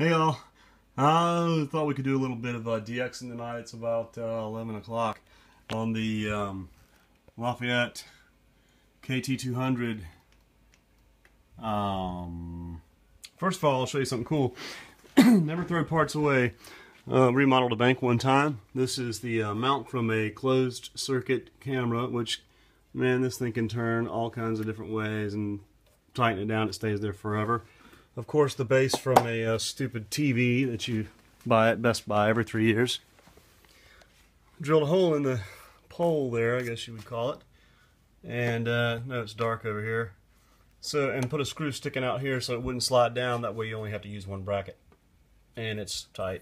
Hey y'all, I thought we could do a little bit of DXing tonight. It's about 11 o'clock on the Lafayette KT200. First of all, I'll show you something cool. Never throw parts away. Remodeled a bank one time. This is the mount from a closed circuit camera, which, man, this thing can turn all kinds of different ways, and tighten it down, it stays there forever. Of course, the base from a stupid TV that you buy at Best Buy every 3 years. Drilled a hole in the pole there, I guess you would call it. And no, it's dark over here. So, and put a screw sticking out here so it wouldn't slide down. That way you only have to use one bracket. And it's tight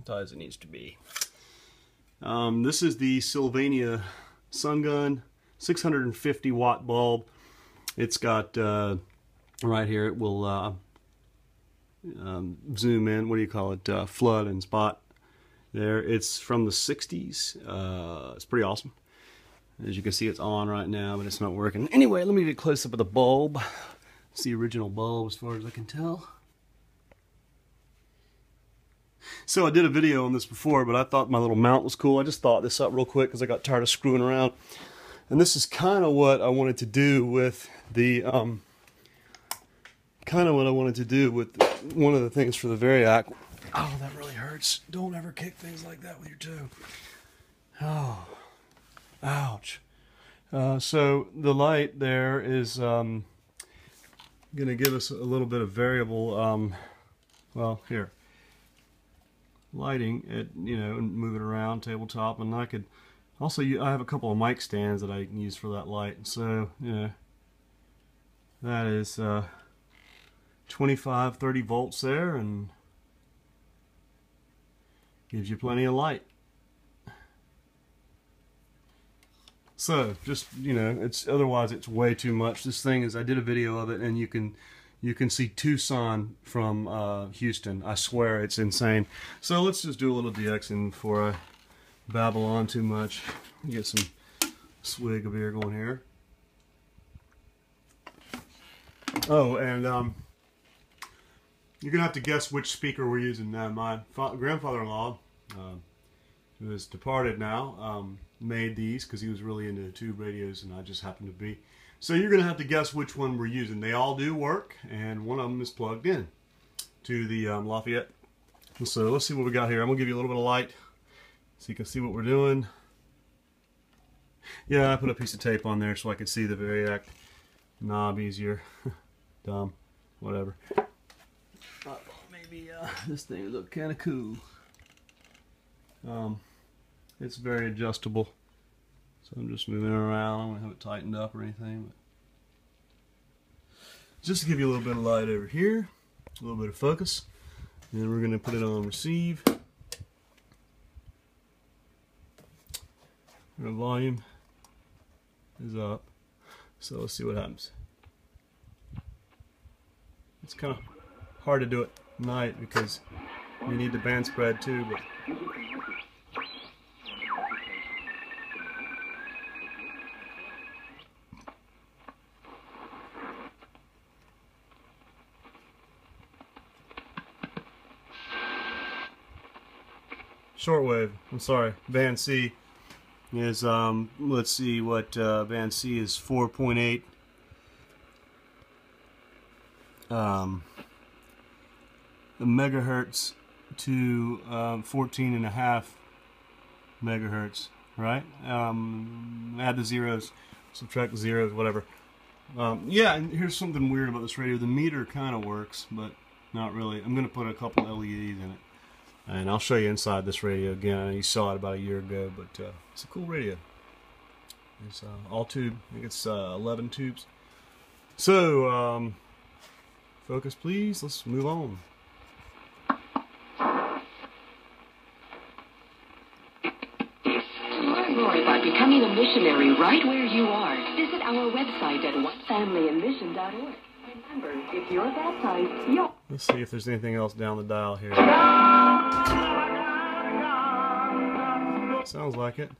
as it needs to be. This is the Sylvania sun gun, 650 watt bulb. It's got right here, it will zoom in, what do you call it, flood and spot there. It's from the 60s. It's pretty awesome. As you can see, it's on right now, but it's not working. Anyway, let me get close up with the bulb. It's the original bulb as far as I can tell. So I did a video on this before, but I thought my little mount was cool. I just thought this up real quick because I got tired of screwing around. And this is kind of what I wanted to do with the one of the things for the Variac. Oh, that really hurts. Don't ever kick things like that with your toe. Oh, ouch. So the light there is going to give us a little bit of variable, well, here. Lighting it, you know, and move it around tabletop, and I could also, I have a couple of mic stands that I can use for that light. So, you know, that is 25, 30 volts there, and gives you plenty of light. So, just, you know, it's otherwise it's way too much. This thing is, I did a video of it, and you can see Tucson from Houston. I swear it's insane. So let's just do a little DXing before I babble on too much. Get some swig of beer going here. Oh, and you're gonna have to guess which speaker we're using. My grandfather-in-law, who is departed now, made these because he was really into tube radios, and I just happened to be. So you're gonna have to guess which one we're using. They all do work, and one of them is plugged in to the Lafayette. So let's see what we got here. I'm gonna give you a little bit of light so you can see what we're doing. Yeah, I put a piece of tape on there so I could see the Variac knob easier. Dumb. Whatever. Maybe this thing would look kind of cool. It's very adjustable. So I'm just moving it around. I don't have it tightened up or anything. But just to give you a little bit of light over here. A little bit of focus. And then we're going to put it on receive. And the volume is up. So let's see what happens. It's kind of hard to do it at night because you need the band spread too. But shortwave, I'm sorry, band C is, let's see what band C is, 4.8 megahertz to 14.5 megahertz, right? Add the zeros, subtract the zeros, whatever. Yeah, and here's something weird about this radio. The meter kind of works, but not really. I'm going to put a couple LEDs in it. And I'll show you inside this radio again. You saw it about a year ago, but it's a cool radio. It's all tube. I think it's 11 tubes. So, focus please. Let's move on. Learn more about becoming a missionary right where you are. Visit our website at onefamilyandmission.org. Remember, if you're baptized, you're... Let's see if there's anything else down the dial here. Sounds like it.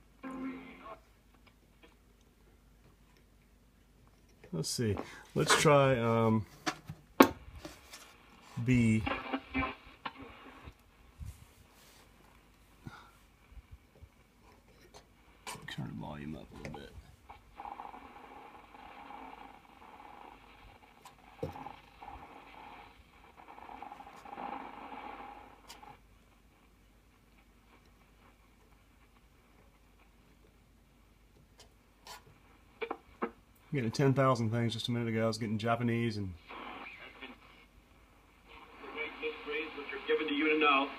Let's see. Let's try B. Getting 10,000 things just a minute ago. I was getting Japanese and. Great mysteries which are given to you to know.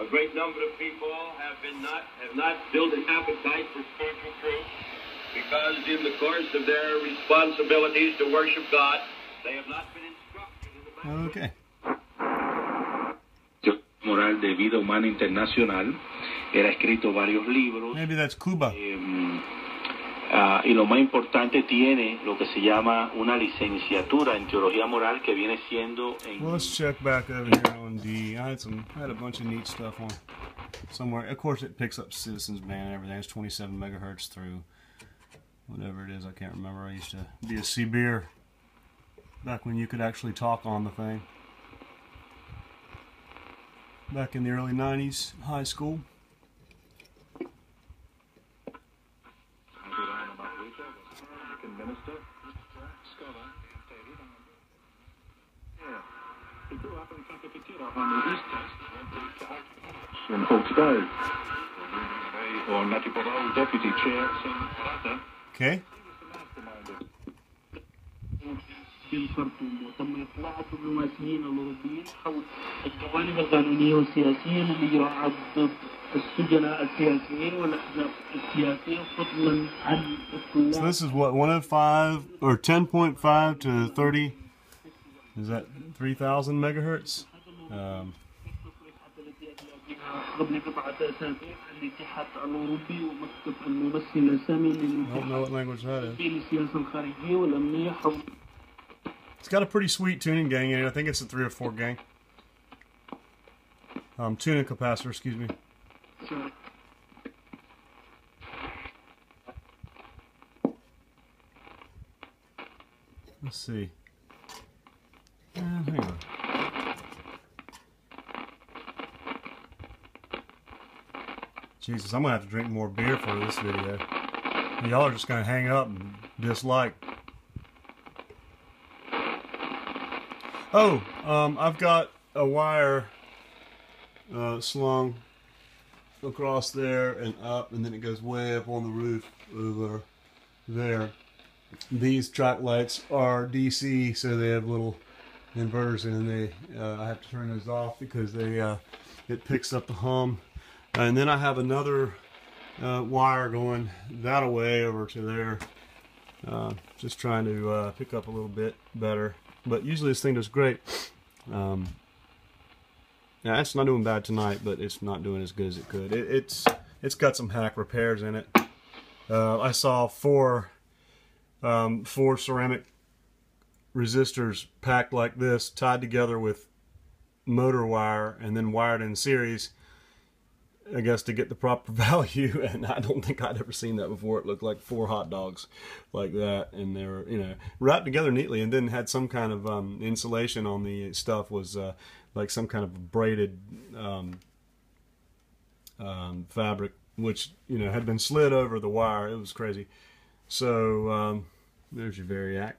A great number of people have not built an appetite for spiritual truth because, in the course of their responsibilities to worship God, they have not been instructed in the matter. Okay. Moral de vida humana internacional. Era escrito varios libros. Maybe that's Cuba. Y lo más importante, tiene lo que se llama una licenciatura en teología moral, que viene siendo en... Well, let's check back over here on D. I had a bunch of neat stuff on somewhere. Of course, it picks up Citizens Band and everything. It's 27 megahertz through whatever it is. I can't remember. I used to be a C-beer back when you could actually talk on the thing. Back in the early 90s, high school. In Hawke's Bay, or Natiporo, deputy chair, Okay. وتم إطلاع دبلوماسيين الأوروبيين حول الجوانب القانونية والسياسية اللي يعد ضد السجناء السياسيين والأحزاب السياسية فضلا عن إطلاع. So this is what, 105 or 10.5 to 30? Is that 3,000 megahertz? قبل بضعة أسابيع الاتحاد الأوروبي ومكتب الممثل السامي I don't know what language that is. للسياسة الخارجية والأمنية حول. It's got a pretty sweet tuning gang in it. I think it's a 3 or 4 gang. Tuning capacitor, excuse me. Let's see. Hang on. Jesus, I'm gonna have to drink more beer for this video. Y'all are just gonna hang up and dislike. Oh, I've got a wire slung across there and up, and then it goes way up on the roof over there. These track lights are DC, so they have little inverters in them. I have to turn those off because it picks up the hum. And then I have another wire going that away over to there, just trying to pick up a little bit better. But usually this thing does great. Yeah, it's not doing bad tonight, but it's not doing as good as it could. It's got some hack repairs in it. I saw four ceramic resistors packed like this, tied together with motor wire, and then wired in series, I guess, to get the proper value. And I don't think I'd ever seen that before. It looked like 4 hot dogs like that, and they were, you know, wrapped together neatly, and then had some kind of insulation on the stuff. Was like some kind of braided fabric, which, you know, had been slid over the wire. It was crazy. So there's your Variac.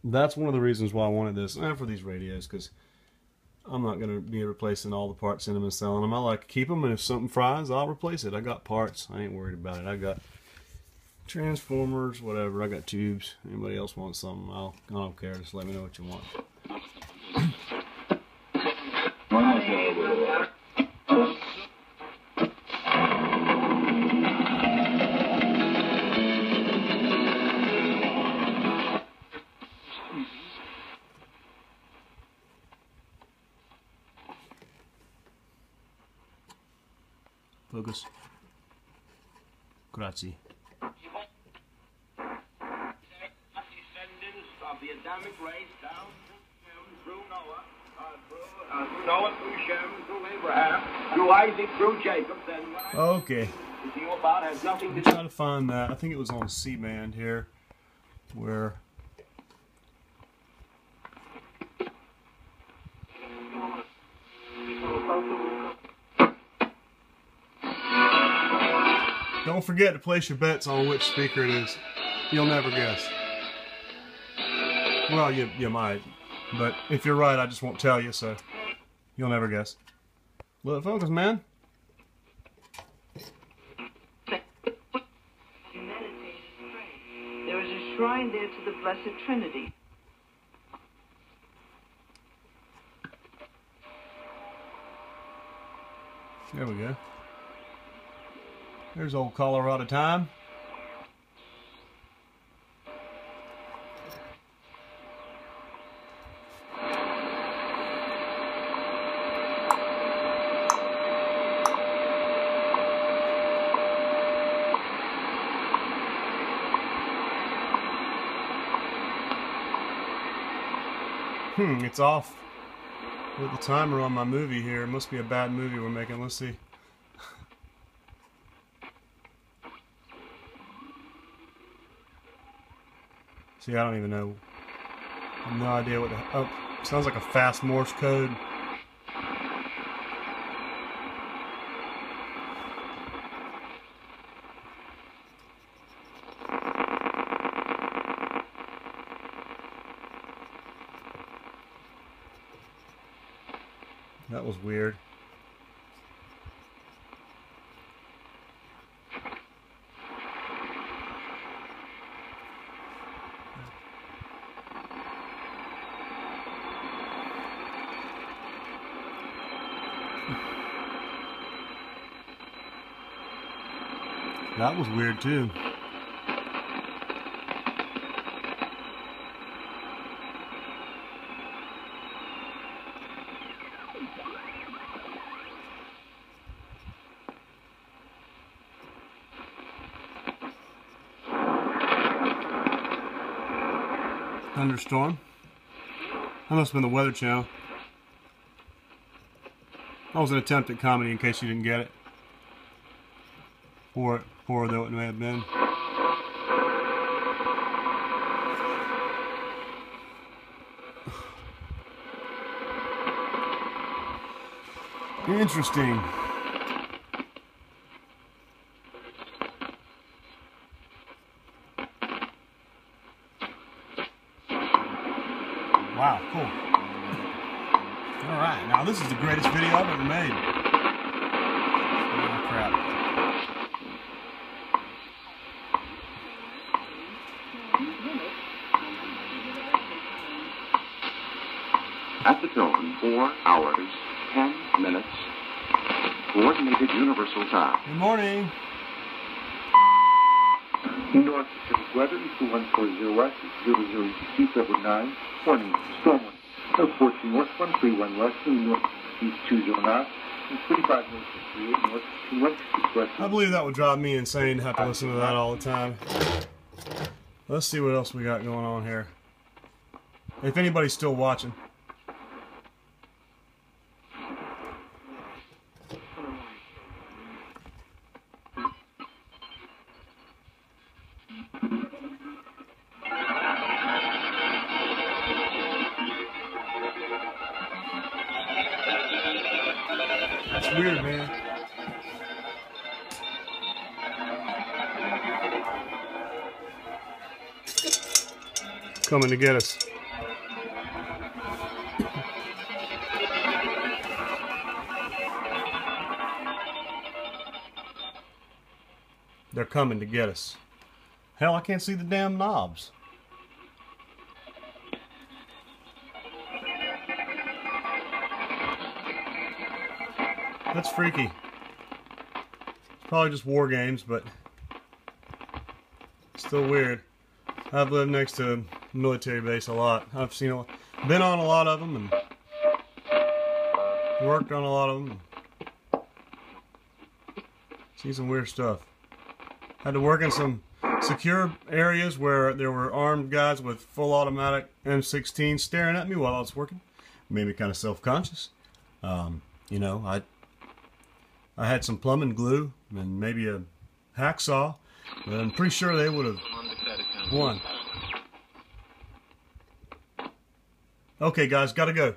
That's one of the reasons why I wanted this, and for these radios, because I'm not going to be replacing all the parts in them and selling them. I like to keep them, and if something fries, I'll replace it. I got parts. I ain't worried about it. I got transformers, whatever. I got tubes. Anybody else wants something, I don't care. Just let me know what you want. Focus. Grazie. Descendants of the Adamic race down through Noah, through Shem, through Abraham, through Isaac, through Jacob. Then Okay. what you about has nothing to I'm trying to find that. I think it was on C-band here, where. Don't forget to place your bets on which speaker it is. You'll never guess. Well, you might, but if you're right, I just won't tell you, so you'll never guess. Let it focus, man. There was a shrine there to the Blessed Trinity. There we go. There's old Colorado time. It's off with the timer on my movie here. It must be a bad movie we're making. Let's see. See, I don't even know. I have no idea what the... Oh, sounds like a fast Morse code. That was weird. That was weird too. Thunderstorm. That must have been the Weather Channel. That was an attempt at comedy in case you didn't get it. Poor though it may have been. Interesting. Wow, cool. Alright, now this is the greatest video I've ever made. Oh, crap. At the tone, 4 hours, 10 minutes. Coordinated Universal Time. Good morning. North Pacific weather, 2140 west, 006279. Warning, storm warning. 14 north, 131 west, northeast 209. And 45 north, 68 north, 166 west. I believe that would drive me insane to have to listen to that all the time. Let's see what else we got going on here. If anybody's still watching. It's weird, man. Coming to get us. They're coming to get us. Hell, I can't see the damn knobs. That's freaky. It's probably just war games, but still weird. I've lived next to a military base a lot. I've seen been on a lot of them and worked on a lot of them. Seen some weird stuff. Had to work in some secure areas where there were armed guys with full automatic M16 staring at me while I was working. Made me kind of self-conscious. You know, I had some plumbing glue and maybe a hacksaw, but I'm pretty sure they would have won. Okay, guys, gotta go.